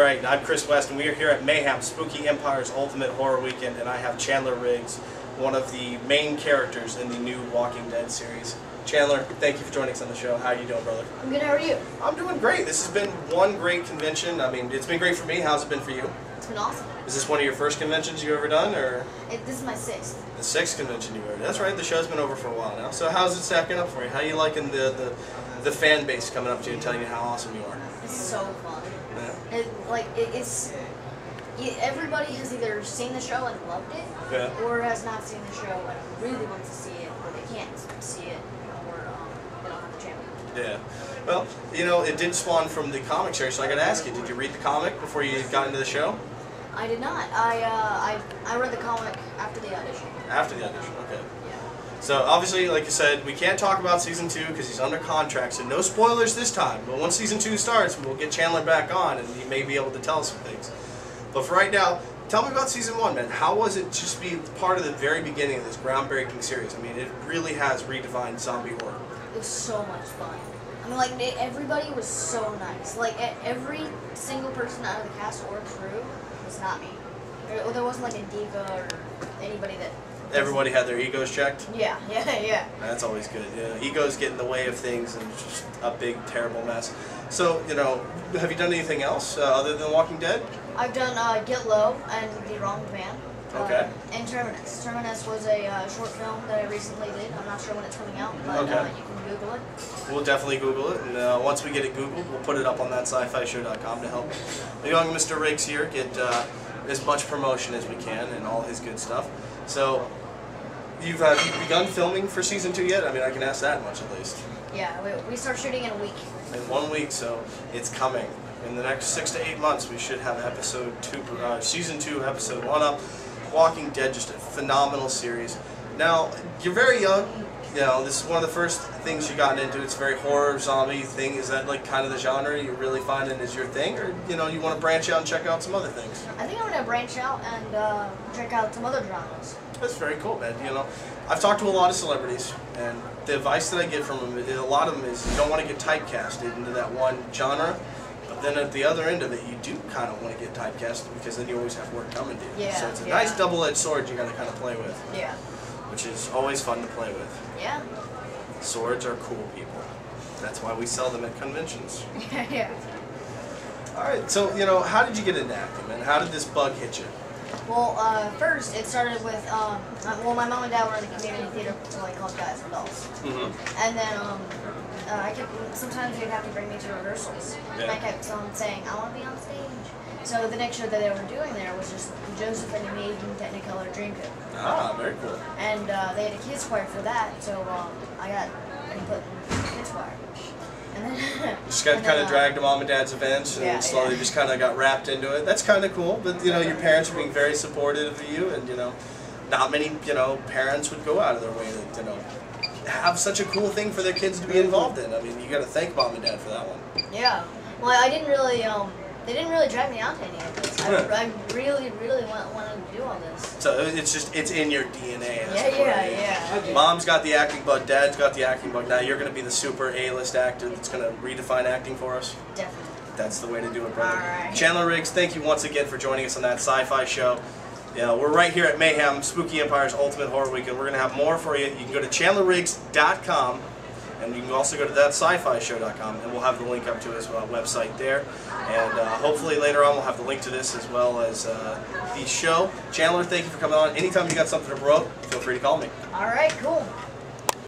right, I'm Chris West, and we are here at Mayhem, Spooky Empire's Ultimate Horror Weekend, and I have Chandler Riggs, one of the main characters in the new Walking Dead series. Chandler, thank you for joining us on the show. How are you doing, brother? I'm good, how are you? I'm doing great. This has been one great convention. I mean, it's been great for me. How's it been for you? It's been awesome. Is this one of your first conventions you've ever done, or? This is my 6th. The 6th convention you've ever done. That's right, the show's been over for a while now. So how's it stacking up for you? How are you liking the fan base coming up to you and telling you how awesome you are? It's so fun. Yeah. Everybody has either seen the show and loved it, yeah, or has not seen the show and really wants to see it, or they can't see it, or they don't have the channel. Yeah. Well, you know, it did spawn from the comic series, so I got to ask you, did you read the comic before you got into the show? I did not. I read the comic after the audition. After the audition, okay. Yeah. So obviously, like you said, we can't talk about season 2 because he's under contract, so no spoilers this time. But once season 2 starts, we'll get Chandler back on, and he may be able to tell us some things. But for right now, tell me about season 1, man. How was it just be part of the very beginning of this groundbreaking series? I mean, it really has redefined zombie horror. It was so much fun. I mean, like, everybody was so nice. Like, every single person out of the cast or crew was not me. There wasn't, like, a diva or anybody that... Everybody had their egos checked? Yeah. That's always good. Yeah, egos get in the way of things, and it's just a big, terrible mess. So, you know, have you done anything else other than Walking Dead? I've done Get Low and The Wrong Man. Okay. And Terminus. Terminus was a short film that I recently did. I'm not sure when it's coming out, but you can Google it. We'll definitely Google it, and once we get it Googled, we'll put it up on that sci-fi-show.com to help the young Mr. Riggs here get as much promotion as we can and all his good stuff. So, you've begun filming for season 2 yet? I mean, I can ask that much at least. Yeah, we start shooting in a week. In 1 week, so it's coming. In the next 6 to 8 months, we should have season 2, episode 1 up. Walking Dead, just a phenomenal series. Now, you're very young. You know, this is one of the first things you got into. It's a very horror zombie thing. Is that like kind of the genre you're really finding is your thing, or you know, you want to branch out and check out some other things? I think I'm gonna branch out and check out some other genres. That's very cool, man. You know, I've talked to a lot of celebrities, and the advice that I get from them, a lot of them is you don't want to get typecasted into that one genre. But then at the other end of it, you do kind of want to get typecasted because then you always have work coming to you. Yeah, so it's a nice double-edged sword you got to kind of play with. Yeah. Which is always fun to play with. Yeah. Swords are cool, people. That's why we sell them at conventions. Yeah. All right. So you know, how did you get into acting, man? How did this bug hit you? Well, first it started with well, my mom and dad were in the community theater called Guys and Dolls, and then sometimes they'd have to bring me to rehearsals, and I kept on saying I want to be on stage. So the next show that they were doing there was just Joseph and the Amazing Technicolor Dreamcoat. Ah, very cool. And they had a kids choir for that, so I got put in the kids choir. And then just got kind of dragged to mom and dad's events, and slowly just kind of got wrapped into it. That's kind of cool. But you know, your parents were being very supportive of you, and you know, not many parents would go out of their way to have such a cool thing for their kids to be involved in. I mean, you got to thank mom and dad for that one. Yeah. Well, I didn't really. They didn't really drag me out to any of this. I really wanted to do all this. So it's in your DNA. Yeah. Mom's got the acting bug, Dad's got the acting bug. Now you're going to be the super A-list actor that's going to redefine acting for us? Definitely. That's the way to do it, brother. All right. Chandler Riggs, thank you once again for joining us on that Sci-Fi Show. Yeah, we're right here at Mayhem, Spooky Empire's Ultimate Horror Weekend. We're going to have more for you. You can go to chandlerriggs.com. And you can also go to that sci-fi-show.com, and we'll have the link up to his website there. And hopefully later on we'll have the link to this as well as the show. Chandler, thank you for coming on. Anytime you got something to promote, feel free to call me. All right, cool.